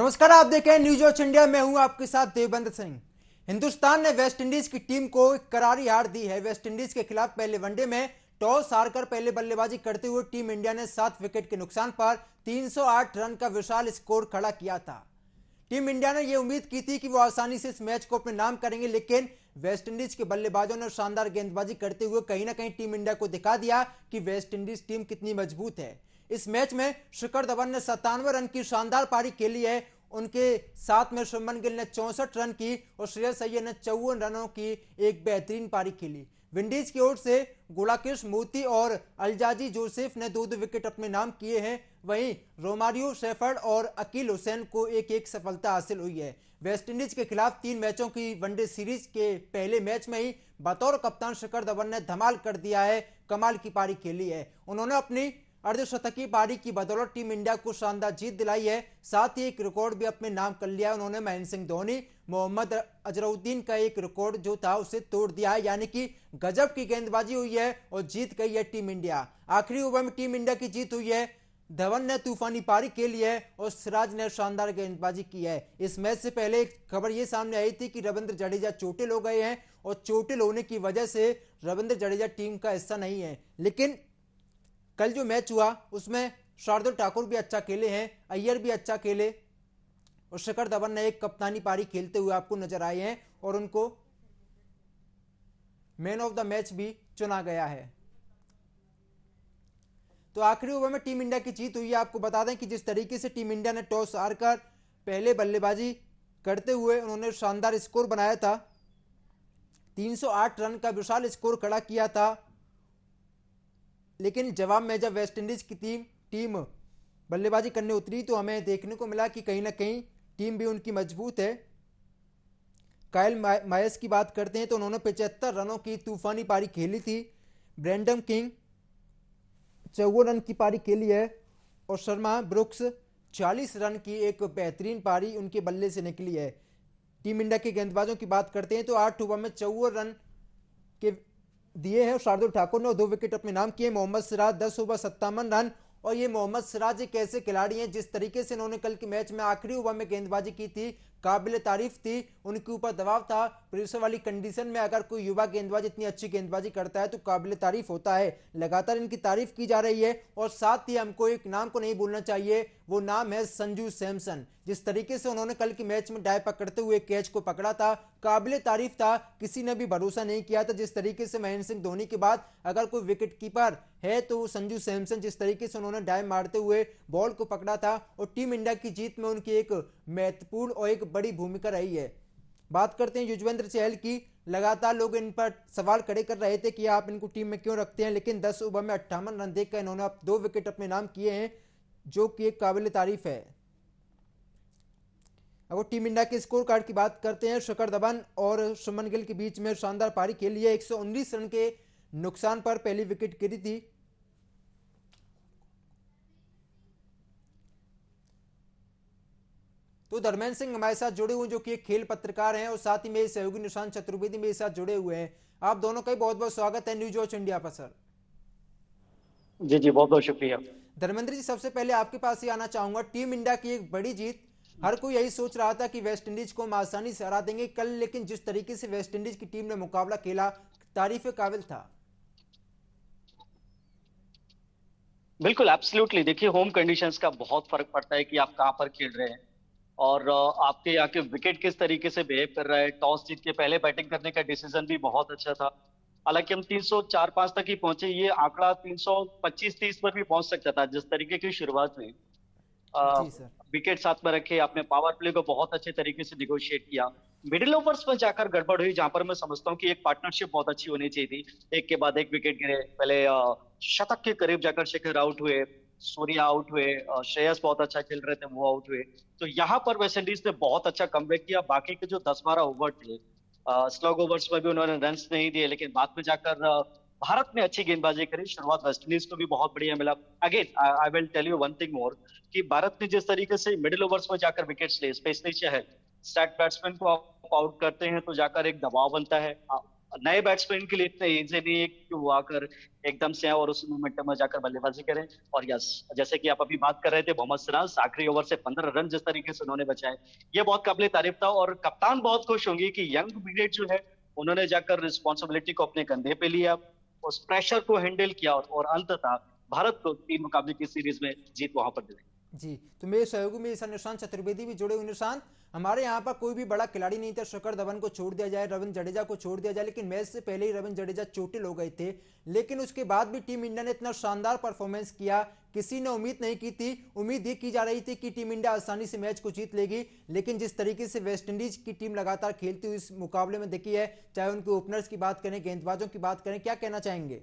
नमस्कार, आप देख रहे हैं न्यूज वॉच इंडिया। मैं हूं आपके साथ देवबंद सिंह। हिंदुस्तान ने वेस्टइंडीज की टीम को एक करारी हार दी है। वेस्टइंडीज के खिलाफ पहले वनडे में टॉस हारकर पहले बल्लेबाजी करते हुए टीम इंडिया ने 7 विकेट के नुकसान पर 308 रन का विशाल स्कोर खड़ा किया था। टीम इंडिया ने यह उम्मीद की थी कि वो आसानी से इस मैच को अपने नाम करेंगे, लेकिन वेस्टइंडीज के बल्लेबाजों ने शानदार गेंदबाजी करते हुए कहीं ना कहीं टीम इंडिया को दिखा दिया कि वेस्टइंडीज टीम कितनी मजबूत है। इस मैच में शिखर धवन ने 97 रन की शानदार पारी खेली है। उनके साथ में शुभमन गिल ने 64 रन की और श्रेयस अय्यर ने 54 रनों की एक बेहतरीन पारी खेली। विंडीज की ओर से गुलाकिश मोती और अलजाजी जोसेफ ने 2-2 विकेट अपने नाम किए हैं। वहीं रोमारियो शेफर्ड और अकील हुसैन को एक एक सफलता हासिल हुई है। वेस्टइंडीज के खिलाफ 3 मैचों की वनडे सीरीज के पहले मैच में ही बतौर कप्तान शिखर धवन ने धमाल कर दिया है, कमाल की पारी खेली है। उन्होंने अपनी अर्धशतकीय पारी की बदौलत टीम इंडिया को शानदार जीत दिलाई है। साथ ही एक रिकॉर्ड भी अपने नाम कर लिया है। उन्होंने महेंद्र सिंह धोनी, मोहम्मद अजरुद्दीन का एक रिकॉर्ड जो था उसे तोड़ दिया है, यानी कि गजब की गेंदबाजी हुई है और जीत गई है टीम इंडिया। आखिरी ओवर में टीम इंडिया की जीत हुई है। धवन ने तूफानी पारी खेली है और सिराज ने शानदार गेंदबाजी की है। इस मैच से पहले एक खबर यह सामने आई थी कि रविंद्र जडेजा चोटिल हो गए हैं और चोटिल होने की वजह से रविंद्र जडेजा टीम का हिस्सा नहीं है। लेकिन कल जो मैच हुआ उसमें शार्दुल ठाकुर भी अच्छा खेले हैं, अय्यर भी अच्छा खेले और शिखर धवन ने एक कप्तानी पारी खेलते हुए आपको नजर आए हैं और उनको मैन ऑफ द मैच भी चुना गया है। तो आखिरी ओवर में टीम इंडिया की जीत हुई है। आपको बता दें कि जिस तरीके से टीम इंडिया ने टॉस हारकर पहले बल्लेबाजी करते हुए उन्होंने शानदार स्कोर बनाया था, 308 रन का विशाल स्कोर खड़ा किया था। लेकिन जवाब में जब वेस्टइंडीज की टीम बल्लेबाजी करने उतरी तो हमें देखने को मिला कि कहीं ना कहीं टीम भी उनकी मजबूत है। काइल मायस की बात करते हैं तो उन्होंने 75 रनों की तूफानी पारी खेली थी। ब्रेंडन किंग 54 रन की पारी खेली है और शर्मा ब्रुक्स 40 रन की एक बेहतरीन पारी उनके बल्ले से निकली है। टीम इंडिया के गेंदबाजों की बात करते हैं तो 8 ओवर में 54 रन के दिए हैं। शार्दुल ठाकुर ने 2 विकेट अपने नाम किए। Mohammed Siraj 10 over 57 run. और ये मोहम्मद सिराज एक ऐसे खिलाड़ी हैं जिस तरीके से उन्होंने कल के मैच में आखिरी ओवर में गेंदबाजी की थी, काबिल तारीफ थी। उनके ऊपर दबाव था, प्रेशर वाली कंडीशन में अगर कोई युवा गेंदबाज इतनी अच्छी गेंदबाजी करता है तो काबिल तारीफ होता है। लगातार इनकी तारीफ की जा रही है और साथ ही हमको एक नाम को नहीं भूलना चाहिए, वो नाम है संजू सैमसन। जिस तरीके से उन्होंने कल के मैच में डाई पकड़ते हुए कैच को पकड़ा था, काबिल तारीफ था। किसी ने भी भरोसा नहीं किया था जिस तरीके से महेंद्र सिंह धोनी के बाद अगर कोई विकेट कीपर है तो संजू सैमसन, जिस तरीके से उन्होंने डाई मारते हुए बॉल को पकड़ा था और टीम इंडिया की जीत में उनकी एक महत्वपूर्ण और एक बड़ी भूमिका रही है। बात करते हैं युजवेंद्र चहल की। लगातार लोग इन पर सवाल खड़े कर रहे थे कि आप इनको टीम में क्यों रखते हैं, लेकिन 10 ओवर में 58 रन देकर इन्होंने अब 2 विकेट अपने नाम किए हैं, जो कि एक काबिल तारीफ है। अब टीम इंडिया के स्कोर कार्ड की बात करते हैं। शिखर धवन और शुभमन गिल के बीच में शानदार पारी खेली है। 119 रन के नुकसान पर पहली विकेट गिरी थी। तो धर्मेंद्र सिंह हमारे साथ जुड़े हुए जो कि एक खेल पत्रकार हैं और साथ ही मेरे सहयोगी निशांत चतुर्वेदी मेरे साथ जुड़े हुए हैं। आप दोनों का ही बहुत बहुत स्वागत है न्यूज वॉच इंडिया पर। सर जी जी, बहुत बहुत शुक्रिया। धर्मेंद्र जी, सबसे पहले आपके पास ही आना चाहूंगा। टीम इंडिया की एक बड़ी जीत, हर कोई यही सोच रहा था कि वेस्टइंडीज को हम आसानी से हरा देंगे कल, लेकिन जिस तरीके से वेस्टइंडीज की टीम ने मुकाबला खेला, तारीफ काबिल था। बिल्कुल एब्सोल्युटली। देखिए, होम कंडीशंस का बहुत फर्क पड़ता है कि आप कहाँ पर खेल रहे हैं और आपके यहाँ के विकेट किस तरीके से बिहेव कर रहा है। टॉस जीत के पहले बैटिंग करने का डिसीजन भी बहुत अच्छा था। हालांकि हम 304-5 तक ही पहुंचे, ये आंकड़ा 325-30 पर भी पहुंच सकता था जिस तरीके की शुरुआत हुई। जी सर। विकेट साथ में रखे, आपने पावर प्ले को बहुत अच्छे तरीके से निगोशिएट किया। मिडिल ओवर्स में जाकर गड़बड़ हुई, जहां पर मैं समझता हूँ कि एक पार्टनरशिप बहुत अच्छी होनी चाहिए थी। एक के बाद एक विकेट गिरे, पहले शतक के करीब जाकर शिखर आउट हुए, सूर्या आउट हुए, श्रेयस बहुत अच्छा खेल रहे थे, वो आउट हुए। तो यहाँ पर वेस्टइंडीज ने बहुत अच्छा कमबैक किया। बाकी के जो 10-12 ओवर थे, स्लॉग ओवर्स में भी उन्होंने रन्स नहीं दिए, लेकिन बाद में जाकर भारत ने अच्छी गेंदबाजी करी। शुरुआत वेस्टइंडीज को भी बहुत बढ़िया मिला। Again I will tell you one thing more, कि भारत ने जिस तरीके से मिडिल ओवर्स में जाकर विकेट्स लिए, स्पेशली चहल, स्टैट बैट्समैन को आप आउट करते हैं तो जाकर एक दबाव बनता है। नए बैट्समैन के लिए इतना इजी नहीं है कि वो आकर एकदम से आए और उस मोमेंटम में जाकर बल्लेबाजी करें। और यस, जैसे कि आप अभी बात कर रहे थे मोहम्मद सिराज, आखिरी ओवर से 15 रन जिस तरीके से उन्होंने बचाए, ये बहुत काबिले तारीफ था। और कप्तान बहुत खुश होंगी कि यंग ब्रिगेड जो है उन्होंने जाकर रिस्पॉन्सिबिलिटी को अपने कंधे पे लिया, उस प्रेशर को हैंडल किया और अंततः भारत को 3 मुकाबले की सीरीज में जीत वहां पर दिलाई। जी, तो मेरे सहयोगी में निशांत चतुर्वेदी भी जुड़े हुए। निशांत, हमारे यहाँ पर कोई भी बड़ा खिलाड़ी नहीं था, शिखर धवन को छोड़ दिया जाए, रविंद्र जडेजा को छोड़ दिया जाए, लेकिन मैच से पहले ही रविंद्र जडेजा चोटिल हो गए थे। लेकिन उसके बाद भी टीम इंडिया ने इतना शानदार परफॉर्मेंस किया, किसी ने उम्मीद नहीं की थी। उम्मीद ये की जा रही थी कि टीम इंडिया आसानी से मैच को जीत लेगी, लेकिन जिस तरीके से वेस्टइंडीज की टीम लगातार खेलती हुई इस मुकाबले में देखी है, चाहे उनके ओपनर्स की बात करें, गेंदबाजों की बात करें, क्या कहना चाहेंगे?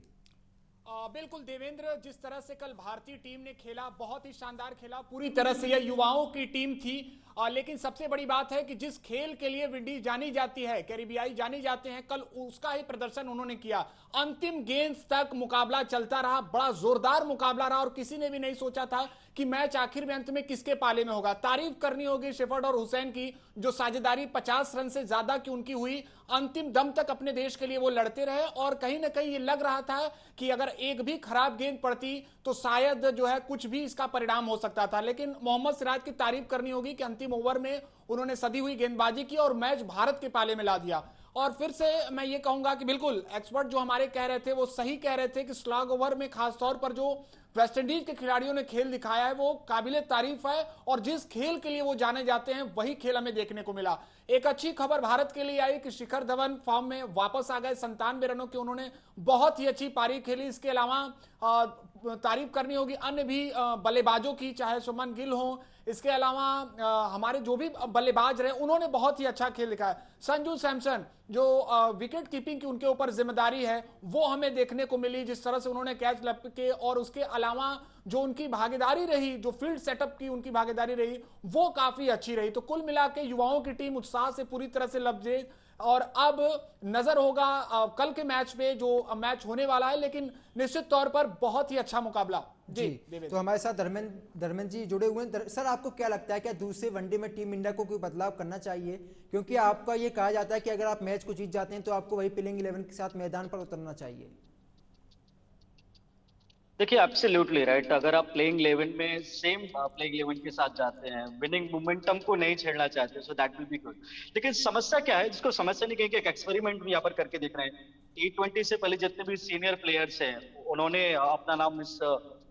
बिल्कुल देवेंद्र, जिस तरह से कल भारतीय टीम ने खेला, बहुत ही शानदार खेला। पूरी तरह से यह युवाओं की टीम थी। लेकिन सबसे बड़ी बात है कि जिस खेल के लिए विंडीज जानी जाती है, कैरिबियाई जानी जाते हैं, कल उसका ही प्रदर्शन उन्होंने किया। अंतिम गेंद तक मुकाबला चलता रहा, बड़ा जोरदार मुकाबला रहा और किसी ने भी नहीं सोचा था कि मैच आखिर में अंत में किसके पाले में होगा। तारीफ करनी होगी शेफर्ड और हुसैन की, जो साझेदारी 50 रन से ज्यादा की उनकी हुई, अंतिम दम तक अपने देश के लिए वो लड़ते रहे। और कहीं ना कहीं ये लग रहा था कि अगर एक भी खराब गेंद पड़ती तो शायद जो है कुछ भी इसका परिणाम हो सकता था। लेकिन मोहम्मद सिराज की तारीफ करनी होगी कि अंतिम ओवर में उन्होंने सदी हुई गेंदबाजी की और मैच भारत के पाले में ला दिया। और फिर से मैं ये कहूंगा कि बिल्कुल एक्सपर्ट जो हमारे कह रहे थे वो सही कह रहे थे कि स्लॉग ओवर में खासतौर पर जो वेस्टइंडीज के खिलाड़ियों ने खेल दिखाया है वो काबिले तारीफ है। और जिस खेल के लिए वो जाने जाते हैं वही खेल हमें देखने को मिला। एक अच्छी खबर भारत के लिए आई कि शिखर धवन फॉर्म में वापस आ गए। 97 रनों की उन्होंने बहुत ही अच्छी पारी खेली। इसके अलावा तारीफ करनी होगी अन्य भी बल्लेबाजों की, चाहे सुमन गिल हो, इसके अलावा हमारे जो भी बल्लेबाज रहे उन्होंने बहुत ही अच्छा खेल दिखाया। संजू सैमसन जो विकेट कीपिंग की उनके ऊपर जिम्मेदारी है वो हमें देखने को मिली, जिस तरह से उन्होंने कैच लपके। और उसके अलावा जो उनकी भागीदारी रही, जो फील्ड सेटअप की उनकी भागीदारी रही वो काफी अच्छी रही। तो कुल मिला के युवाओं की टीम उत्साह से पूरी तरह से लबरेज। और अब नजर होगा कल के मैच पे जो मैच होने वाला है, लेकिन निश्चित तौर पर बहुत ही अच्छा मुकाबला। जी, तो हमारे साथ धर्मेंद्र जी जुड़े हुए हैं। सर, आपको क्या लगता है, क्या दूसरे वनडे में टीम इंडिया को कोई बदलाव करना चाहिए? क्योंकि आपका ये कहा जाता है कि अगर आप मैच को जीत जाते हैं तो आपको वही प्लेइंग 11 के साथ मैदान पर उतरना चाहिए। देखिए, एब्सोल्युटली राइट। अगर आप प्लेइंग 11 में सेम प्लेइंग 11 के साथ जाते हैं, विनिंग मोमेंटम को नहीं छेड़ना चाहते, so that will be good. लेकिन समस्या क्या है, जिसको समस्या नहीं कहेंगे, एक एक्सपेरिमेंट भी यहाँ पर करके दिख रहे हैं। T20 से पहले जितने भी सीनियर प्लेयर्स हैं उन्होंने अपना नाम इस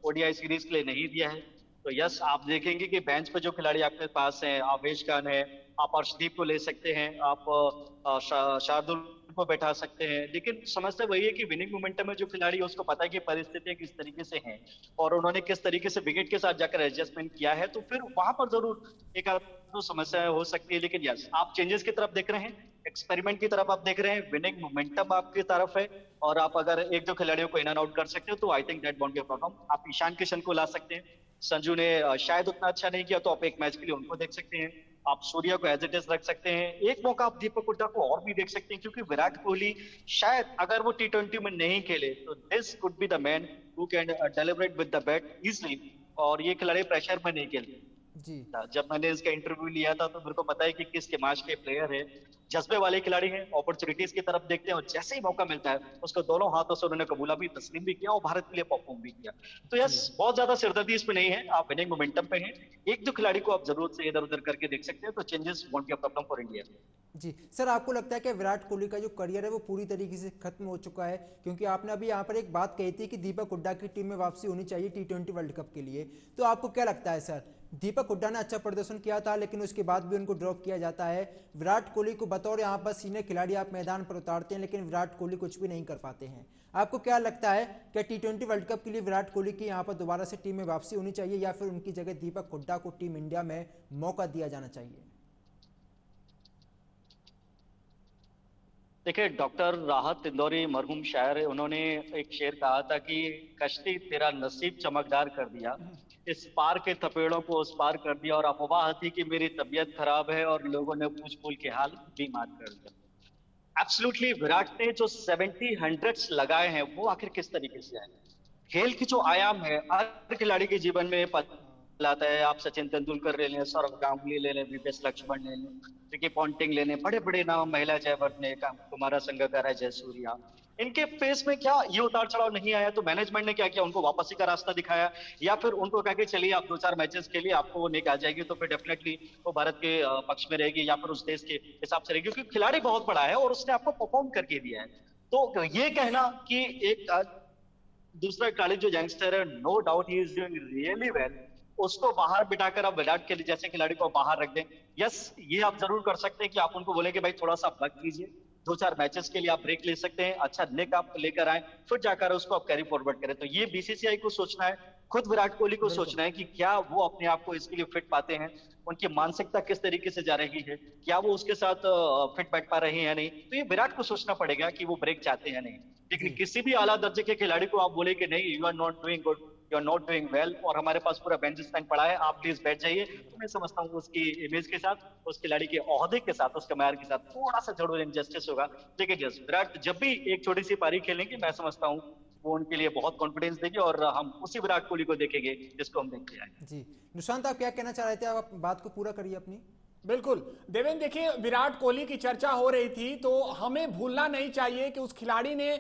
ओडीआई सीरीज के लिए नहीं दिया है। तो यस, आप देखेंगे कि बेंच पे जो खिलाड़ी आपके पास हैं, आवेश खान है, आप अर्शदीप को ले सकते हैं, आप शार्दुल को बैठा सकते हैं। लेकिन समस्या वही है कि विनिंग मोमेंटम में जो खिलाड़ी है उसको पता है कि परिस्थितियां किस तरीके से हैं और उन्होंने किस तरीके से विकेट के साथ जाकर एडजस्टमेंट किया है, तो फिर वहां पर जरूर एक तो समस्या हो सकती है। लेकिन यस, आप चेंजेस की तरफ देख रहे हैं, एक्सपेरिमेंट की तरफ आप देख रहे हैं, विनिंग मोमेंटम आपकी तरफ है। और आप अगर एक दो खिलाड़ियों को इन एंड आउट कर सकते हो तो I think that won't be a problem. आप ईशान किशन को ला सकते हैं, संजू ने शायद उतना अच्छा नहीं किया तो आप एक मैच के लिए उनको देख सकते हैं। आप सूर्या को एज इट इज रख सकते हैं। एक मौका आप दीपक हुड्डा को और भी देख सकते हैं, क्योंकि विराट कोहली शायद अगर वो T20 में नहीं खेले तो this could be the man who can deliberate with the bat easily. और ये खिलाड़ी प्रेशर में नहीं खेलते जी। जब मैंने इसका इंटरव्यू लिया था तो मेरे को पता है कि किस दिमाग के प्लेयर है, जज्बे वाले खिलाड़ी हैं, अपॉर्चुनिटीज की तरफ देखते हैं और जैसे ही मौका मिलता है उसको दोनों हाथों से उन्होंने कबूला भी, तस्लीम भी किया और भारत के लिए परफॉर्म भी किया। तो यस, बहुत ज्यादा सिरदर्दी इसमें नहीं है, आप विनिंग मोमेंटम पे हैं। एक दो खिलाड़ी को आप जरूरत से इधर उधर करके देख सकते हैं, तो changes won't be a problem for India. जी सर, आपको लगता है कि विराट कोहली का जो करियर है वो पूरी तरीके से खत्म हो चुका है? क्योंकि आपने अभी यहाँ पर एक बात कही थी कि दीपक हुड्डा की टीम में वापसी होनी चाहिए T20 वर्ल्ड कप के लिए, तो आपको क्या लगता है सर? दीपक हुड्डा ने अच्छा प्रदर्शन किया था लेकिन उसके बाद भी उनको ड्रॉप किया जाता है। विराट कोहली को बतौर यहाँ पर सीनियर खिलाड़ी आप मैदान पर उतारते हैं लेकिन विराट कोहली कुछ भी नहीं कर पाते हैं। आपको क्या लगता है, क्या T20 वर्ल्ड कप के लिए विराट कोहली की यहाँ पर दोबारा से टीम में वापसी होनी चाहिए या फिर उनकी जगह दीपक हुड्डा को टीम इंडिया में मौका दिया जाना चाहिए? देखिए, डॉक्टर राहत इंदौरी मरहूम शायर है, उन्होंने एक शेर कहा था कि कश्ती तेरा नसीब चमकदार कर दिया, इस पार के थपेड़ों को उस पार कर दिया, और अफवाह थी कि मेरी तबीयत खराब है और लोगों ने पूछ पूछ के हाल बीमार कर दिया। एब्सोल्युटली, विराट ने जो 70 हंड्रेड्स लगाए हैं वो आखिर किस तरीके से आए? खेल की जो आयाम है हर खिलाड़ी के जीवन में लाता है। आप सचिन तेंदुलकर ले लें, सौरव गांगुली ले लें, वीवीएस लक्ष्मण ले लें, रिकी पॉन्टिंग ले लें, बड़े बड़े नाम, महिला जयवर्धने, कुमारा संगकारा, जयसूर्या, इनके फेस में क्या ये उतार चढ़ाव नहीं आया? तो मैनेजमेंट ने क्या किया, उनको वापसी का रास्ता दिखाया, या फिर उनको कहा कि चलिए आप 2-4 मैचेस के लिए आपको वो निक आ जाएगी तो फिर डेफिनेटली वो भारत के पक्ष में रहेगी या फिर उस देश के हिसाब से रहेगी, क्योंकि खिलाड़ी बहुत बड़ा है और उसने आपको परफॉर्म करके दिया है। तो ये कहना कि एक दूसरा खिलाड़ी जो यंगस्टर है, no doubt he is doing really well, उसको बाहर बिठाकर आप विराट के जैसे खिलाड़ी को बाहर रख दें, यस ये आप जरूर कर सकते हैं कि आप उनको बोले कि भाई थोड़ा सा वक्त लीजिए, 2-4 मैचेस के लिए आप ब्रेक ले सकते हैं, अच्छा निक आप लेकर आए, फिर जाकर उसको आप कैरी फॉरवर्ड करें। तो ये बीसीसीआई को सोचना है, खुद विराट कोहली को सोचना है कि क्या वो अपने आप को इसके लिए फिट पाते हैं, उनकी मानसिकता किस तरीके से जा रही है, क्या वो उसके साथ फिट बैठ पा रहे हैं या नहीं। तो ये विराट को सोचना पड़ेगा कि वो ब्रेक चाहते हैं या नहीं। लेकिन किसी भी आला दर्जे के खिलाड़ी को आप बोले कि नहीं, you are not doing good, you are not doing well, और हमारे पास पूरा बेंच स्टैंड पड़ा है, आप प्लीज बैठ जाइए, तो मैं समझता हूँ उसकी इमेज के साथ, उस खिलाड़ी के ओहदे के साथ, उसके मैर के साथ थोड़ा सा जरूर इनजस्टिस होगा। लेकिन यस, विराट जब भी एक छोटी सी पारी खेलेंगे, मैं समझता हूँ वो उनके लिए बहुत कॉन्फिडेंस देगी और हम उसी विराट कोहली को देखेंगे जिसको हम देखते आए। जी निशांत, आप क्या कहना चाह रहे थे? आप बात को पूरा करिए अपनी। बिल्कुल देवेंद्र, देखिए विराट कोहली की चर्चा हो रही थी तो हमें भूलना नहीं चाहिए कि उस खिलाड़ी ने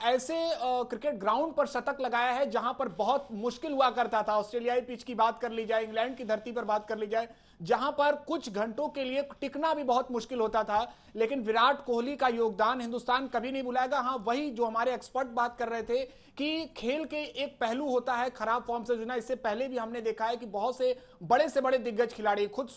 ऐसे क्रिकेट ग्राउंड पर शतक लगाया है जहां पर बहुत मुश्किल हुआ करता था। ऑस्ट्रेलियाई पिच की बात कर ली जाए, इंग्लैंड की धरती पर बात कर ली जाए, जहां पर कुछ घंटों के लिए टिकना भी बहुत मुश्किल होता था, लेकिन विराट कोहली का योगदान हिंदुस्तान कभी नहीं भुलाएगा। हाँ, वही जो हमारे एक्सपर्ट बात कर रहे थे कि खेल के एक पहलू होता है खराब फॉर्म से जुड़ना। इससे पहले भी हमने देखा है कि बहुत से बड़े दिग्गज खिलाड़ी, खुद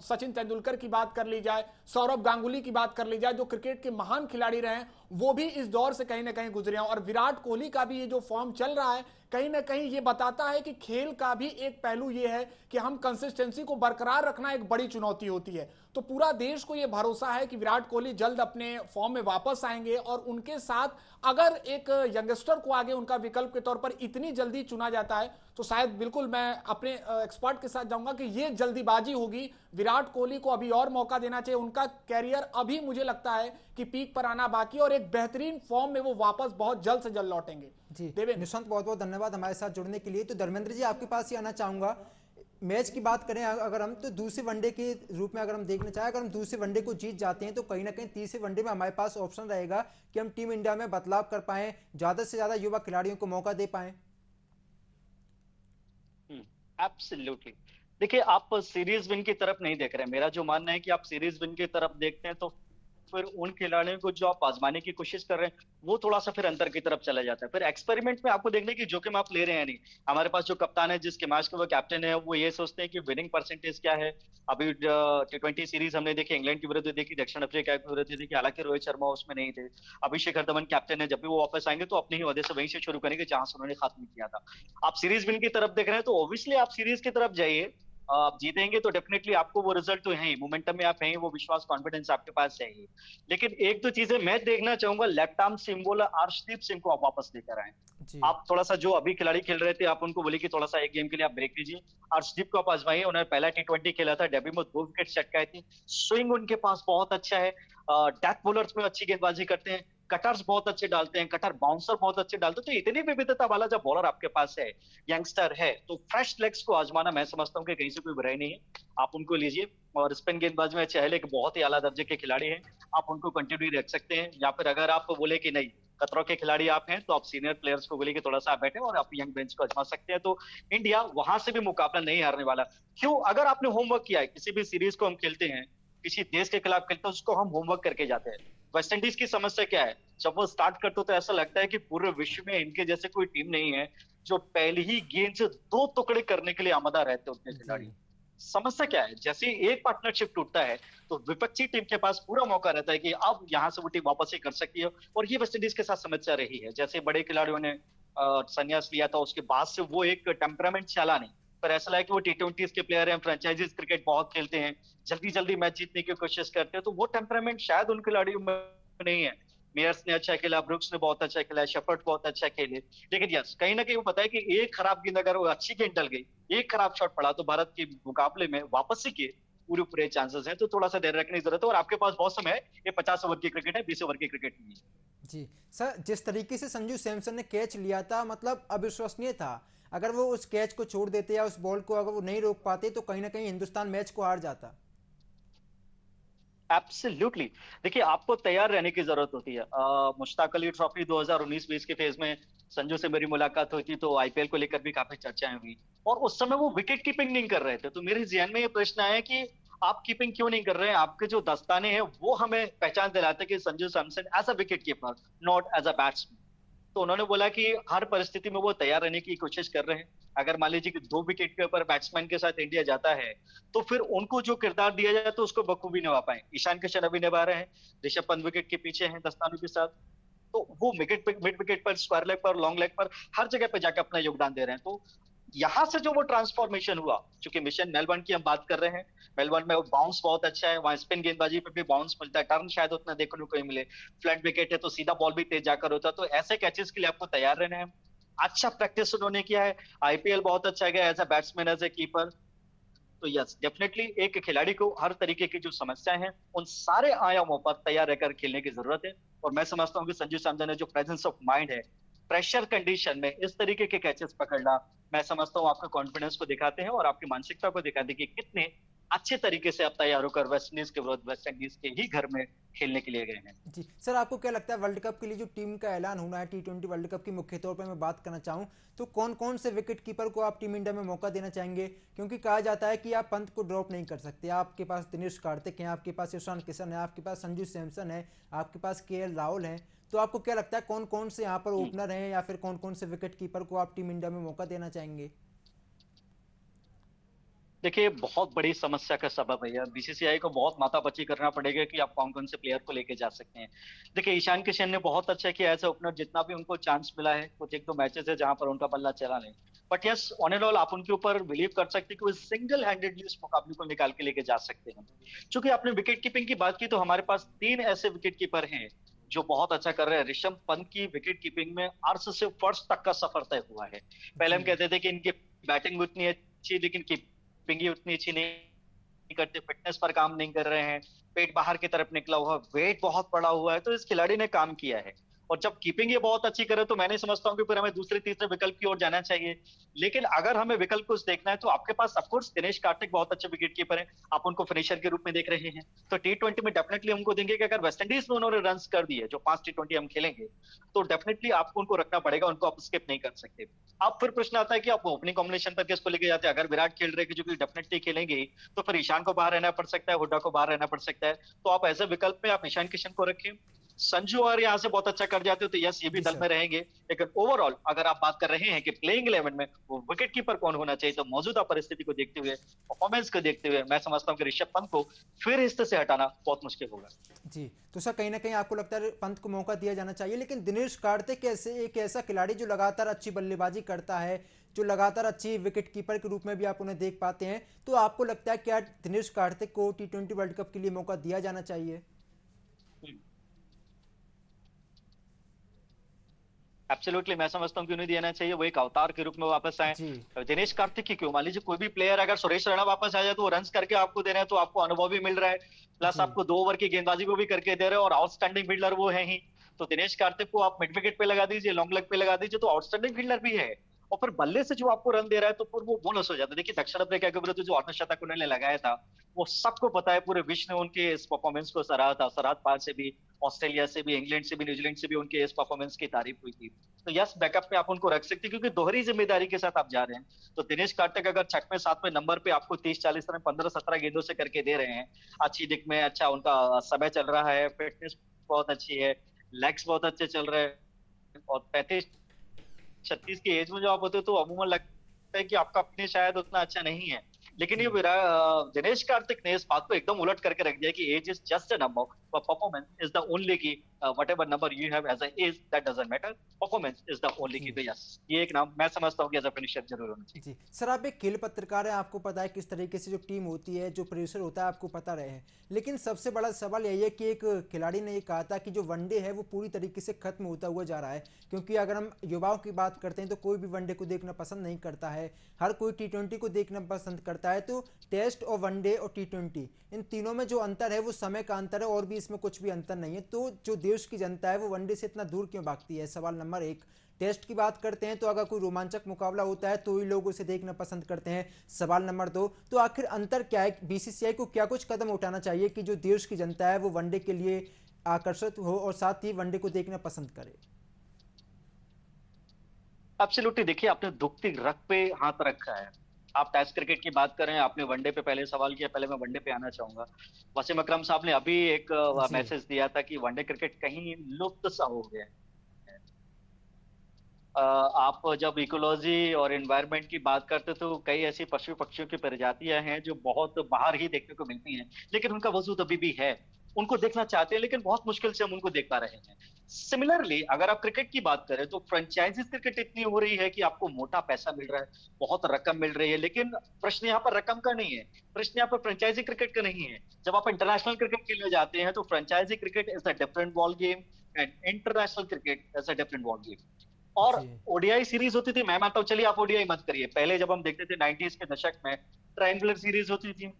सचिन तेंदुलकर की बात कर ली जाए, सौरव गांगुली की बात कर ली जाए, जो क्रिकेट के महान खिलाड़ी रहे, वो भी इस दौर से कहीं ना कहीं गुजरे हैं। और विराट कोहली का भी ये जो फॉर्म चल रहा है, कहीं ना कहीं ये बताता है कि खेल का भी एक पहलू ये है कि हम कंसिस्टेंसी को बरकरार रखना एक बड़ी चुनौती होती है। तो पूरा देश को ये भरोसा है कि विराट कोहली जल्द अपने फॉर्म में वापस आएंगे और उनके साथ अगर एक यंगस्टर को आगे उनका विकल्प के तौर पर इतनी जल्दी चुना जाता है तो शायद बिल्कुल मैं अपने एक्सपर्ट के साथ जाऊंगा कि ये जल्दीबाजी होगी। विराट कोहली को अभी और मौका देना चाहिए। उनका कैरियर अभी मुझे लगता है कि पीक पर आना बाकी, और एक बेहतरीन फॉर्म में वो वापस बहुत जल्द से जल्द लौटेंगे। जी देवेंद्र, निशांत बहुत बहुत धन्यवाद हमारे साथ जुड़ने के लिए। तो धर्मेंद्र जी, आपके पास ही आना चाहूंगा। मैच की बात करें अगर हम, तो दूसरे वनडे के रूप में अगर हम देखना चाहें, अगर हम दूसरे वनडे को जीत जाते हैं तो कहीं ना कहीं तीसरे वनडे में हमारे पास ऑप्शन रहेगा कि हम टीम इंडिया में बदलाव कर पाएं, ज्यादा से ज्यादा युवा खिलाड़ियों को मौका दे पाएं। एब्सोल्युटली। देखिए, आप सीरीज विन की तरफ नहीं देख रहे हैं। मेरा जो मानना है कि आप सीरीज विन की तरफ देखते हैं तो फिर उन खिलाड़ियों को जो आप आजमाने की कोशिश कर रहे हैं वो थोड़ा सा फिर अंतर की तरफ चला जाता है। फिर एक्सपेरिमेंट में आपको देखने की जोखिम आप ले रहे हैं नहीं। हमारे पास जो कप्तान है, जिसके मैच के वो कैप्टन है, वो ये सोचते हैं कि विनिंग परसेंटेज क्या है। अभी T20 सीरीज हमने देखी, इंग्लैंड की विरुद्ध देखी, दक्षिण अफ्रीका की विरुद्ध देखी, हालांकि रोहित शर्मा उसमें नहीं थे। अभिषेक हरदमन कैप्टन है, जब भी वो वापस आएंगे तो अपने ही वजह से वहीं से शुरू करेंगे जहां से उन्होंने खत्म किया था। आप सीरीज विन की तरफ देख रहे हैं तो ऑब्वियसली आप सीरीज की तरफ जाइए। आप जीतेंगे तो डेफिनेटली आपको वो रिजल्ट तो है ही, मोमेंटम में आप हैं, वो विश्वास कॉन्फिडेंस आपके पास है ही। लेकिन एक दो चीजें मैं देखना चाहूंगा, लेफ्ट आर्म सीम बॉलर अर्शदीप सिंह को आप वापस लेकर आए। आप थोड़ा सा, जो अभी खिलाड़ी खेल रहे थे, आप उनको बोले कि थोड़ा सा एक गेम के लिए आप ब्रेक लीजिए, अर्शदीप को आप आजमाइए। उन्होंने पहला T20 खेला था, डेब्यू में 2 विकेट चटकाए थे। स्विंग उनके पास बहुत अच्छा है, डेथ बॉलर्स में अच्छी गेंदबाजी करते हैं, कटर्स बहुत अच्छे डालते हैं, कटर बाउंसर बहुत अच्छे डालते हैं। तो इतनी विविधता वाला जब बॉलर आपके पास है, यंगस्टर है, तो फ्रेश लेग्स को आजमाना मैं समझता हूँ कि कहीं से कोई बुराई नहीं है। आप उनको लीजिए, और स्पिन गेंदबाज में चहल एक बहुत ही आला दर्जे के खिलाड़ी हैं, आप उनको कंटिन्यू रख सकते हैं। या फिर अगर आप बोले कि नहीं, खतरों के खिलाड़ी आप हैं, तो आप सीनियर प्लेयर्स को बोले कि थोड़ा सा आप बैठे और आप यंग बेंच को आजमा सकते हैं। तो इंडिया वहां से भी मुकाबला नहीं हारने वाला। क्यों? अगर आपने होमवर्क किया है, किसी भी सीरीज को हम खेलते हैं, किसी देश के खिलाफ खेलते हैं, उसको हम होमवर्क करके जाते हैं। वेस्ट इंडीज की समस्या क्या है? जब वो स्टार्ट करते तो ऐसा लगता है कि पूरे विश्व में इनके जैसे कोई टीम नहीं है जो पहली ही गेंद से 2 टुकड़े करने के लिए आमादा रहते हैं उनके खिलाड़ी। समस्या क्या है? जैसे ही एक पार्टनरशिप टूटता है तो विपक्षी टीम के पास पूरा मौका रहता है कि अब यहाँ से वो टीम वापस ही कर सकती है। और ये वेस्ट इंडीज के साथ समस्या रही है। जैसे बड़े खिलाड़ियों ने संन्यास लिया था, उसके बाद से वो एक टेम्परामेंट चला नहीं। पर ऐसा लगा कि वो T20 के प्लेयर हैं, फ्रेंचाइजीज क्रिकेट बहुत खेलते हैं, जल्दी जल्दी मैच जीतने की कोशिश करते हैं, तो वो टेम्परामेंट शायद उन खिलाड़ियों में नहीं है। मेयर्स ने अच्छा खेला, ब्रुक्स ने बहुत अच्छा खेला, शेफर्ड बहुत अच्छा खेले। लेकिन यस, कहीं ना कहीं वो पता है कि एक खराब गेंद अगर वो अच्छी गेंद डल गई, एक खराब शॉट पड़ा, तो भारत के मुकाबले में वापसी के पूरे चांसेस हैं। तो थोड़ा सा धैर्य रखने की जरूरत है। और आपके पास बहुत समय है, ये 50 ओवर की क्रिकेट है, 20 ओवर की क्रिकेट नहीं है। जी सर, जिस तरीके से संजू सैमसन ने कैच लिया था, मतलब अविश्वसनीय था। अगर वो उस कैच को छोड़ देते या उस बॉल को अगर वो नहीं रोक पाते तो कहीं ना कहीं हिंदुस्तान मैच को हार जाता। एब्सोल्युटली। देखिए, आपको तैयार रहने की जरूरत होती है। मुश्ताक अली ट्रॉफी 2019-20 के फेज में संजू से मेरी मुलाकात हुई थी, तो आईपीएल को लेकर भी काफी चर्चाएं हुई। और उस समय वो विकेट कीपिंग नहीं कर रहे थे, तो मेरे जहन में ये प्रश्न आया कि आप कीपिंग क्यों नहीं कर रहे हैं? आपके जो दस्ताने हैं वो हमें पहचान दिलाते कि Sanju Samson as a wicket keeper, not as a batsman. तो उन्होंने बोला कि हर परिस्थिति में वो तैयार रहने की कोशिश कर रहे हैं। अगर मान लीजिए कि 2 विकेट के ऊपर बैट्समैन के साथ इंडिया जाता है, तो फिर उनको जो किरदार दिया जाए तो उसको बखूबी निभा पाए। ईशान किशन अभी निभा रहे हैं, ऋषभ पंत विकेट के पीछे हैं दस्तानों के साथ। तो वो विकेट मिड विकेट पर, स्क्वायर लेग पर, लॉन्ग लेग पर, हर जगह पे जाकर अपना योगदान दे रहे हैं। तो यहां से जो वो ट्रांसफॉर्मेशन हुआ, चूंकि मिशन मेलबर्न की हम बात कर रहे हैं, मेलबर्न में बाउंस बहुत अच्छा है, वहां स्पिन गेंदबाजी पे भी बाउंस मिलता है, टर्न शायद उतना देखने को ही मिले, फ्लैट विकेट है तो सीधा बॉल भी तेज जाकर होता है। तो ऐसे कैचेस के लिए आपको तैयार रहना है। अच्छा प्रैक्टिस उन्होंने किया है, आईपीएल बहुत अच्छा गया as a batsman, as a keeper. तो यस, डेफिनेटली एक खिलाड़ी को हर तरीके की जो समस्याएं हैं उन सारे आयामों पर तैयार रहकर खेलने की जरूरत है। और मैं समझता हूँ कि संजू सैमसन ने जो प्रेजेंस ऑफ माइंड है, प्रेशर कंडीशन में इस तरीके के कैचेस पकड़ना, मैं समझता हूँ आपके कॉन्फिडेंस को दिखाते हैं और आपकी मानसिकता को दिखाते हैं कि कितने अच्छे तरीके से आप तैयार होकर वेस्ट इंडीज के विरुद्ध, वेस्ट इंडीज के ही घर में खेलने के लिए गए हैं। जी सर, आपको क्या लगता है वर्ल्ड कप के लिए जो टीम का ऐलान होना है, T20 वर्ल्ड कप की मुख्य तौर पर मैं बात करना चाहूँ तो कौन कौन से विकेट कीपर को आप टीम इंडिया में मौका देना चाहेंगे? क्योंकि कहा जाता है कि आप पंत को ड्रॉप नहीं कर सकते। आपके पास दिनेश कार्तिक हैं, आपके पास ईशान किशन है, आपके पास संजू सैमसन है, आपके पास केएल राहुल हैं। तो आपको क्या लगता है कौन कौन से यहाँ पर ओपनर हैं या फिर कौन कौन से विकेट कीपर को आप टीम इंडिया में मौका देना चाहेंगे? देखिए, बहुत बड़ी समस्या का सबब है यह। बीसीसीआई को बहुत माथापच्ची करना पड़ेगा कि आप कौन कौन से प्लेयर को लेके जा सकते हैं। देखिए, ईशान किशन ने बहुत अच्छा किया एज ए ओपनर, जितना भी उनको चांस मिला है, कुछ एक दो मैचेस है जहां पर उनका बल्ला चला नहीं। But yes, on and all आप उनके ऊपर बिलीव कर सकते हैं कि वो सिंगल हैंडेडली इस मुकाबले को निकाल के लेके जा सकते हैं। चूंकि आपने विकेट कीपिंग की बात की, तो हमारे पास 3 ऐसे विकेट कीपर हैं जो बहुत अच्छा कर रहे हैं। ऋषभ पंत की विकेट कीपिंग में अर्श से फर्श तक का सफर तय हुआ है। पहले हम जी कहते थे कि इनकी बैटिंग उतनी अच्छी, लेकिन पिंगी उतनी अच्छी नहीं करते, फिटनेस पर काम नहीं कर रहे हैं, पेट बाहर की तरफ निकला हुआ, वेट बहुत बड़ा हुआ है। तो इस खिलाड़ी ने काम किया है। और जब कीपिंग ये बहुत अच्छी करे तो मैं नहीं समझता हूँ कि फिर हमें दूसरे तीसरे विकल्प की ओर जाना चाहिए। लेकिन अगर हमें विकल्प कुछ देखना है तो आपके पास ऑफकोर्स दिनेश कार्तिक बहुत अच्छे विकेट कीपर हैं, आप उनको फिनिशर के रूप में देख रहे हैं। तो T20 में डेफिनेटली हमको देंगे कि अगर वेस्टइंडीज में उन्होंने रन कर दिए, जो 5 T20 हम खेलेंगे, तो डेफिनेटली आपको उनको रखना पड़ेगा, उनको आप स्किप नहीं कर सकते। अब फिर प्रश्न आता है कि आप ओपनिंग कॉम्बिनेशन पर किसको लेके जाते हैं? अगर विराट खेल रहे हैं, जो कि डेफिनेटली खेलेंगे ही, तो फिर ईशान को बाहर रहना पड़ सकता है, हुड्डा को बाहर रहना पड़ सकता है। तो आप ऐसे विकल्प में आप ईशान किशन को रखें। संजू और यहाँ से बहुत अच्छा कर जाते हो तो यस, ये भी जी दल सर। में रहेंगे। लेकिन ओवरऑल अगर आप बात कर रहे हैं कि प्लेइंग 11 में वो विकेट कीपर कौन होना चाहिए, तो मौजूदा परिस्थिति को देखते हुए, परफॉर्मेंस को देखते हुए, मैं समझता हूँ कि ऋषभ पंत को फिर हिस्से से हटाना बहुत मुश्किल होगा। जी, तो सर कहीं ना कहीं आपको लगता है पंत को मौका दिया जाना चाहिए, लेकिन दिनेश कार्तिक ऐसे एक ऐसा खिलाड़ी जो लगातार अच्छी बल्लेबाजी करता है, जो लगातार अच्छी विकेट कीपर के रूप में भी आप उन्हें देख पाते हैं, तो आपको लगता है क्या दिनेश कार्तिक को T20 वर्ल्ड कप के लिए मौका दिया जाना चाहिए? एब्सोल्युटली, मैं समझता हूँ कि उन्हें देना चाहिए। वो एक अवतार के रूप में वापस आए। जी दिनेश कार्तिक की क्यों, मान लीजिए कोई भी प्लेयर, अगर सुरेश रैना वापस आ जाए तो वो रन करके आपको दे रहे हैं, तो आपको अनुभव भी मिल रहा है, प्लस जी आपको 2 ओवर की गेंदबाजी वो भी करके दे रहे हैं, और आउटस्टैंडिंग फील्डर वो है ही। तो दिनेश कार्तिक को आप मिड विकेट पे लगा दीजिए, लॉन्ग लेग पे लगा दीजिए, तो आउटस्टैंडिंग फील्डर भी है। और फिर बल्ले से जो आपको रन दे रहा है, तो फिर वो बोनस हो जाता है। देखिए, दक्षिण अफ्रीका के विरुद्ध जो अर्धशतक उन्होंने लगाया था, वो सबको पता है, पूरे विश्व ने उनके इस परफॉर्मेंस को सराहा था। सरहद पार से भी, ऑस्ट्रेलिया से भी, इंग्लैंड से भी, न्यूजीलैंड से भी उनके इस परफॉर्मेंस की तारीफ हुई थी। तो यस, बैकअप में आप उनको रख सकते हैं, क्योंकि दोहरी जिम्मेदारी के साथ आप जा रहे हैं। तो दिनेश कार्तिक अगर छठवें सातवें नंबर पे आपको 30-40 रन 15-17 गेंदों से करके दे रहे हैं, अच्छी दिख में, अच्छा उनका समय चल रहा है, फिटनेस बहुत अच्छी है, लेग्स बहुत अच्छे चल रहे हैं, और 35-36 की एज में जो आप होते हो, तो अमूमन लगता है कि आपका अपने शायद उतना अच्छा नहीं है। लेकिन ये जी दिनेश कार्तिक ने इस बात को एकदम उलट करके रख दिया कि age is just a number, but performance is the only key. Whatever number you have as a age, that doesn't matter. Performance is the only key. जी तो यस, ये एक नाम मैं समझता हूँ कि एज अ फिनिशर जरूर होना चाहिए। जी सर, आप एक खेल पत्रकार हैं, आपको पता है किस तरीके से जो टीम होती है, जो प्रोड्यूसर होता है, आपको पता रहे हैं। लेकिन सबसे बड़ा सवाल यही है कि एक खिलाड़ी ने ये कहा था कि जो वनडे है वो पूरी तरीके से खत्म होता हुआ जा रहा है। क्योंकि अगर हम युवाओं की बात करते हैं तो कोई भी वनडे को देखना पसंद नहीं करता है, हर कोई T20 को देखना पसंद करता है। तो टेस्ट और वनडे और T20 इन तीनों में जो अंतर है वो समय का अंतर है, और भी इसमें कुछ भी अंतर नहीं है। तो जो देश की जनता है वो वनडे से इतना दूर क्यों भागती है? सवाल नंबर एक। टेस्ट की बात करते हैं तो अगर कोई रोमांचक मुकाबला होता है तो ही लोग उसे देखना पसंद करते हैं। सवाल नंबर दो, तो आखिर अंतर क्या है? बीसीसीआई को क्या कुछ कदम उठाना चाहिए कि जो देश की जनता है वो वनडे के लिए आकर्षित हो और साथ ही वनडे को देखना पसंद करे? एब्सोल्युटली, देखिए आपने दुखती रग पे हाथ रखा है। आप टेस्ट क्रिकेट की बात कर रहे हैं, आपने वनडे पे पहले सवाल किया, पहले मैं वनडे पे आना चाहूंगा। वसीम अकरम साहब ने अभी एक जी। मैसेज दिया था कि वनडे क्रिकेट कहीं लुप्त सा हो गया है। आप जब इकोलॉजी और एनवायरनमेंट की बात करते हैं, तो कई ऐसी पशु पक्षियों की प्रजातियां हैं जो बहुत बाहर ही देखने को मिलती हैं, लेकिन उनका वजूद अभी भी है। उनको देखना चाहते हैं, लेकिन बहुत मुश्किल से हम उनको देख पा रहे हैं। सिमिलरली अगर आप क्रिकेट की बात करें, तो फ्रेंचाइजीज क्रिकेट इतनी हो रही है कि आपको मोटा पैसा मिल रहा है, बहुत रकम मिल रही है, लेकिन प्रश्न यहाँ पर रकम का नहीं है। प्रश्न यहाँ पर फ्रेंचाइजी क्रिकेट का नहीं है। जब आप इंटरनेशनल क्रिकेट खेलने जाते हैं, तो franchise cricket is a different ball game and international cricket is a different ball game. और जी। ओडीआई सीरीज होती थी, मैं मानता हूँ, चलिए आप ओडीआई मत करिए, पहले जब हम देखते थे 90s के दशक में, ट्रायंगुलर सीरीज होती थी।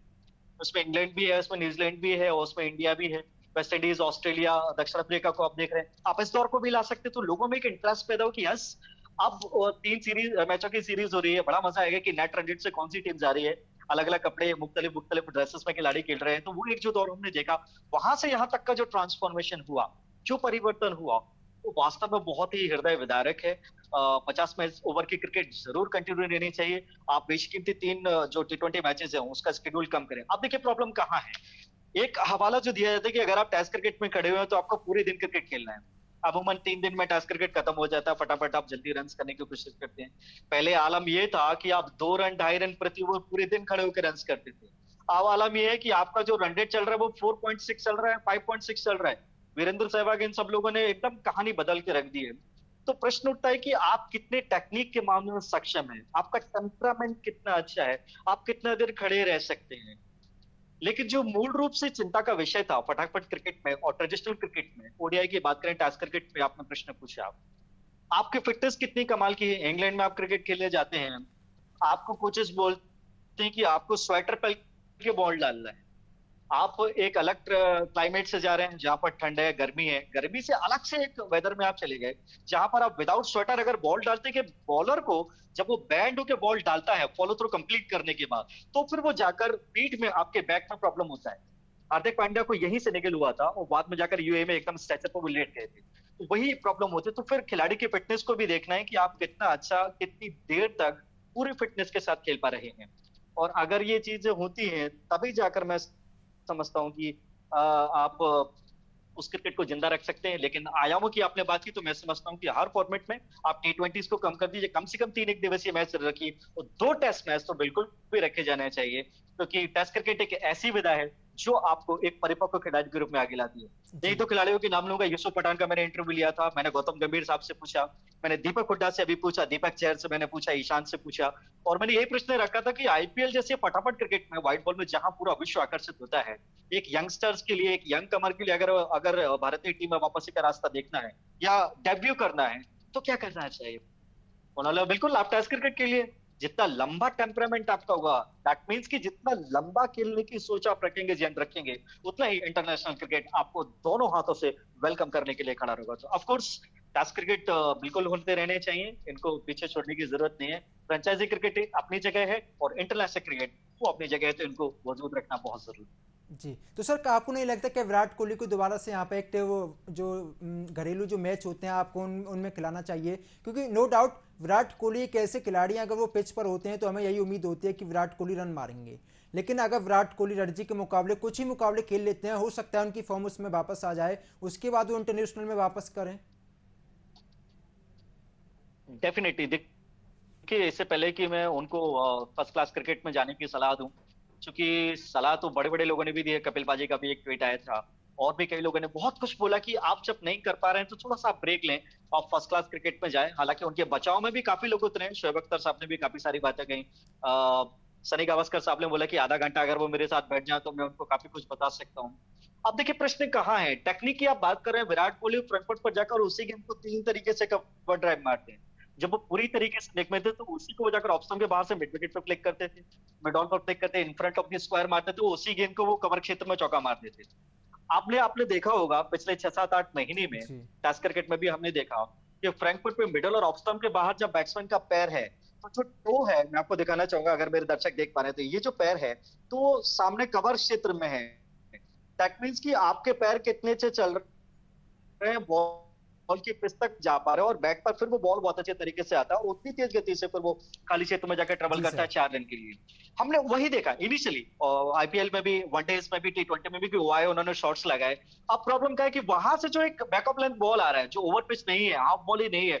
उसमें इंग्लैंड भी है, उसमें न्यूजीलैंड भी है, और उसमें इंडिया भी है। वेस्ट इंडीज, ऑस्ट्रेलिया, दक्षिण अफ्रीका को आप देख रहे हैं। आप इस दौर को भी ला सकते, तो लोगों में एक इंटरेस्ट पैदा हो कि यस, अब 3 सीरीज मैचों की सीरीज हो रही है, बड़ा मजा आएगा कि नेट रन रेट से कौन सी टीम जा रही है, अलग अलग कपड़े, मुख्तलिफ मुख्तलिफ ड्रेसेस में खिलाड़ी खेल रहे हैं। तो वो एक जो दौर हमने देखा, वहां से यहाँ तक का जो ट्रांसफॉर्मेशन हुआ, जो परिवर्तन हुआ, वो वास्तव में बहुत ही हृदय विदारक है। 50 मैच ओवर की क्रिकेट जरूर कंटिन्यू रहनी चाहिए। आप बेशकीमती 3 जो T20 मैचेस हैं उसका शेड्यूल कम करें। अब देखिए प्रॉब्लम कहाँ है। एक हवाला जो दिया जाता है कि अगर आप टेस्ट क्रिकेट में खड़े हुए हैं तो आपको पूरे दिन क्रिकेट खेलना है। अमूमन 3 दिन में टेस्ट क्रिकेट खत्म हो जाता है, फटाफट आप जल्दी रन करने की कोशिश करते हैं। पहले आलम ये था कि आप 2 रन 2.5 रन प्रति ओवर पूरे दिन खड़े होकर रन करते थे। अब आलम ये है कि आपका जो रन रेट चल रहा है वो 4.6 चल रहा है, 5.6 चल रहा है। वीरेंद्र सहवाग इन सब लोगों ने एकदम कहानी बदल के रख दी है। तो प्रश्न उठता है कि आप कितने टेक्निक के मामले में सक्षम हैं, आपका टेम्परामेंट कितना अच्छा है, आप कितना देर खड़े रह सकते हैं। लेकिन जो मूल रूप से चिंता का विषय था फटाफट क्रिकेट में और ट्रेडिशनल क्रिकेट में, ओडीआई की बात करें, टेस्ट क्रिकेट में आपने प्रश्न पूछा, आपकी फिटनेस कितनी कमाल की है। इंग्लैंड में आप क्रिकेट खेलने जाते हैं, आपको कोचेस बोलते हैं कि आपको स्वेटर पहन के बॉल डालना है। आप एक अलग क्लाइमेट से जा रहे हैं, जहां पर ठंड है, गर्मी है, गर्मी से अलग से एक वेदर में आप चले गए, जहां पर आप विदाउट स्वेटर अगर बॉल डालते कि बॉलर को, जब वो बैंड होकर बॉल डालता है फॉलो थ्रू कंप्लीट करने के बाद, तो फिर वो जाकर पीठ में, आपके बैक में प्रॉब्लम होता है। हार्दिक पांड्या को यही से निकल हुआ था, और बाद में जाकर यूए में एकदम स्ट्रेचर पर वो लेट गए थे। तो वही प्रॉब्लम होती है। तो फिर खिलाड़ी की फिटनेस को भी देखना है कि आप कितना अच्छा, कितनी देर तक पूरी फिटनेस के साथ खेल पा रहे हैं। और अगर ये चीजें होती हैं, तभी जाकर मैं समझता हूँ कि आप उस क्रिकेट को जिंदा रख सकते हैं। लेकिन आयामों की आपने बात की, तो मैं समझता हूँ कि हर फॉर्मेट में आप T20s को कम कर दीजिए, कम से कम 3 एक दिवसीय मैच रखिए, और 2 टेस्ट मैच तो बिल्कुल भी रखे जाने चाहिए, क्योंकि टेस्ट क्रिकेट एक ऐसी विधा है जो आपको एक परिपक्व खिलाड़ी के रूप में आगे लाती है। जी। एक दो खिलाड़ियों के नाम लूंगा। यूसुफ पठान का मैंने इंटरव्यू लिया था, मैंने गौतम गंभीर साहब से पूछा, मैंने दीपक हुड्डा से अभी पूछा, दीपक चहर से मैंने पूछा, ईशान से पूछा, और मैंने यही प्रश्न रखा था कि आईपीएल जैसे फटाफट क्रिकेट में, व्हाइट बॉल में, जहां पूरा विश्व आकर्षित होता है, एक यंगस्टर्स के लिए, एक यंग कमर के लिए, अगर अगर भारतीय टीम में वापसी का रास्ता देखना है या डेब्यू करना है, तो क्या करना चाहिए। उन्होंने बिल्कुल, आप टेस्ट क्रिकेट के लिए जितना लंबा टेम्परामेंट आपका होगा, दैट मींस कि जितना लंबा खेलने की सोच आप रखेंगे, जन रखेंगे, उतना ही इंटरनेशनल क्रिकेट आपको दोनों हाथों से वेलकम करने के लिए खड़ा रहेगा। तो ऑफ कोर्स टेस्ट क्रिकेट बिल्कुल होते रहने चाहिए, इनको पीछे छोड़ने की जरूरत नहीं है। फ्रेंचाइजी क्रिकेट अपनी जगह है और इंटरनेशनल क्रिकेट वो अपनी जगह है, तो इनको वजूद रखना बहुत जरूरी है। जी, तो सर आपको नहीं लगता कि विराट कोहली को दोबारा से यहाँ पे एक वो जो घरेलू जो मैच होते हैं आपको उनमें खिलाना चाहिए? क्योंकि नो डाउट विराट कोहली एक ऐसे खिलाड़ी हैं, अगर वो पिच पर होते हैं तो हमें यही उम्मीद होती है कि विराट कोहली रन मारेंगे। लेकिन अगर विराट कोहली रणजी के मुकाबले कुछ ही मुकाबले खेल लेते हैं, हो सकता है उनकी फॉर्म उसमें वापस आ जाए, उसके बाद वो इंटरनेशनल में वापस करें। डेफिनेटली, देखिए इससे पहले कि मैं उनको फर्स्ट क्लास क्रिकेट में जाने की सलाह दूं, क्योंकि सलाह तो बड़े बड़े लोगों ने भी दी है, कपिल पाजी का भी एक ट्वीट आया था, और भी कई लोगों ने बहुत कुछ बोला कि आप जब नहीं कर पा रहे हैं तो थोड़ा सा ब्रेक लें और फर्स्ट क्लास क्रिकेट में जाएं। हालांकि उनके बचाव में भी काफी लोग उतरे हैं, शोएब अख्तर साहब ने भी काफी सारी बातें कही। सनी गावस्कर साहब ने बोला कि आधा घंटा अगर वो मेरे साथ बैठ जाए तो मैं उनको काफी कुछ बता सकता हूँ। अब देखिए प्रश्न कहाँ है, टेक्निक की आप बात कर रहे हैं, विराट कोहली फ्रंट फुट पर जाकर उसी गेंद को 3 तरीके से कवर ड्राइव मारते हैं। जब वो पूरी तरीके से देख में थे तो उसी को वो जाकर ऑफ स्टंप के बाहर से मिड विकेट पर फ्लिक करते थे, मिड ऑन पर फ्लिक करते, in front of the square मारते थे, उसी गेंद को वो कवर क्षेत्र में चौका मारते थे। आपने आपने देखा होगा पिछले 6-7-8 महीने में जी टेस्ट क्रिकेट में भी हमने देखा कि फ्रैंकफर्ट पे मिडल और ऑफ स्टंप के बाहर जब बैट्समैन का पैर है तो जो टो है, मैं आपको दिखाना चाहूंगा अगर मेरे दर्शक देख पा रहे हैं, तो ये जो पैर है तो सामने कवर क्षेत्र में है। दैट मीन्स कि आपके पैर कितने से चल रहे हैं, बॉल की पिच तक जा पा रहे हो और बैट पर फिर वो बॉल बहुत अच्छे तरीके से आता है और उतनी तेज गति से फिर वो खाली क्षेत्र में जाकर ट्रेवल जी करता सर है 4 रन के लिए। हमने वही देखा इनिशियली आईपीएल में भी, वनडेज में भी, टी20 में भी कि वो आए, उन्होंने शॉट्स लगाए। अब प्रॉब्लम क्या है कि वहां से जो एक बैकअप लेंथ बॉल आ रहा है, जो ओवर पिच नहीं है, हाफ बॉल ही नहीं है,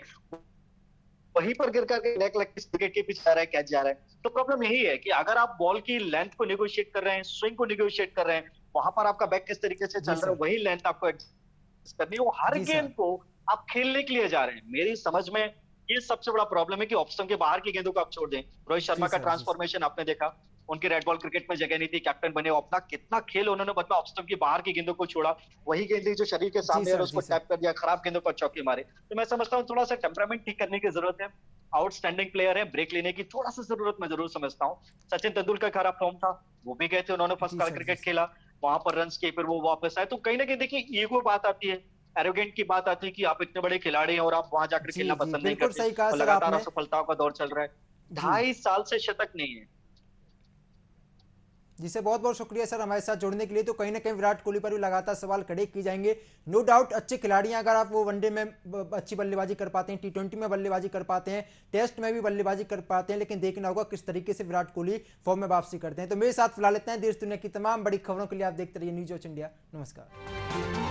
वहीं पर गिर करके नेक लग विकेट के पीछे जा रहा है, कैच जा रहा है। तो प्रॉब्लम यही है कि अगर आप बॉल की लेंथ को निगोशिएट कर रहे हैं, स्विंग को निगोशिएट कर रहे हैं, वहां पर आपका बैक किस तरीके से जी चल रहा है सर वही लेंथ आपको एडजस्ट करनी है। वो हर जी गेंद सर को आप खेलने के लिए जा रहे हैं। मेरी समझ में ये सबसे बड़ा प्रॉब्लम है कि ऑफ स्टंप के बाहर की गेंदों को आप छोड़ दें। रोहित जी शर्मा का सर जी सर ट्रांसफॉर्मेशन आपने देखा, उनकी रेड बॉल क्रिकेट में जगह नहीं थी, कैप्टन बने, अपना कितना खेल उन्होंने बदला, ऑफ स्टंप की बाहर की गेंदों को छोड़ा, वही गेंद जो शरीर के जी सामने है सर उसको जी सर टैप कर दिया, खराब गेंदों को चौके मारे। तो मैं समझता हूँ थोड़ा सा टेम्परामेंट ठीक करने की जरूरत है। आउटस्टैंडिंग प्लेयर है, ब्रेक लेने की थोड़ा सा जरूरत मैं जरूर समझता हूँ। सचिन तेंदुलकर खराब फॉर्म था, वो भी गए थे, उन्होंने फर्स्ट जी क्लास सर जी क्रिकेट सर खेला, वहां पर रन किए, फिर वो वापस आए। तो कहीं ना कहीं देखिए ईगो बात आती है, एरोगेंट की बात आती है कि आप इतने बड़े खिलाड़ी हैं और आप वहां जाकर जी खेलना जी पसंद नहीं बिल्कुल करते सही कहा और सर लगातार आपने असफलताओं का दौर चल रहा है। जी 2.5 साल से शतक नहीं है। जी सर बहुत बहुत शुक्रिया सर हमारे साथ जुड़ने के लिए। तो कहीं ना कहीं विराट कोहली पर भी लगातार सवाल खड़े किए जाएंगे। नो डाउट अच्छे खिलाड़ी हैं, अगर आप वो वनडे में अच्छी बल्लेबाजी कर पाते हैं, टी20 में बल्लेबाजी कर पाते हैं, टेस्ट में भी बल्लेबाजी कर पाते हैं, लेकिन देखना होगा किस तरीके से विराट कोहली फॉर्म में वापसी करते हैं। तो मेरे साथ फिलहाल इतना है। देश दुनिया की तमाम बड़ी खबरों के लिए आप देखते रहिए न्यूज़ वॉच इंडिया। नमस्कार।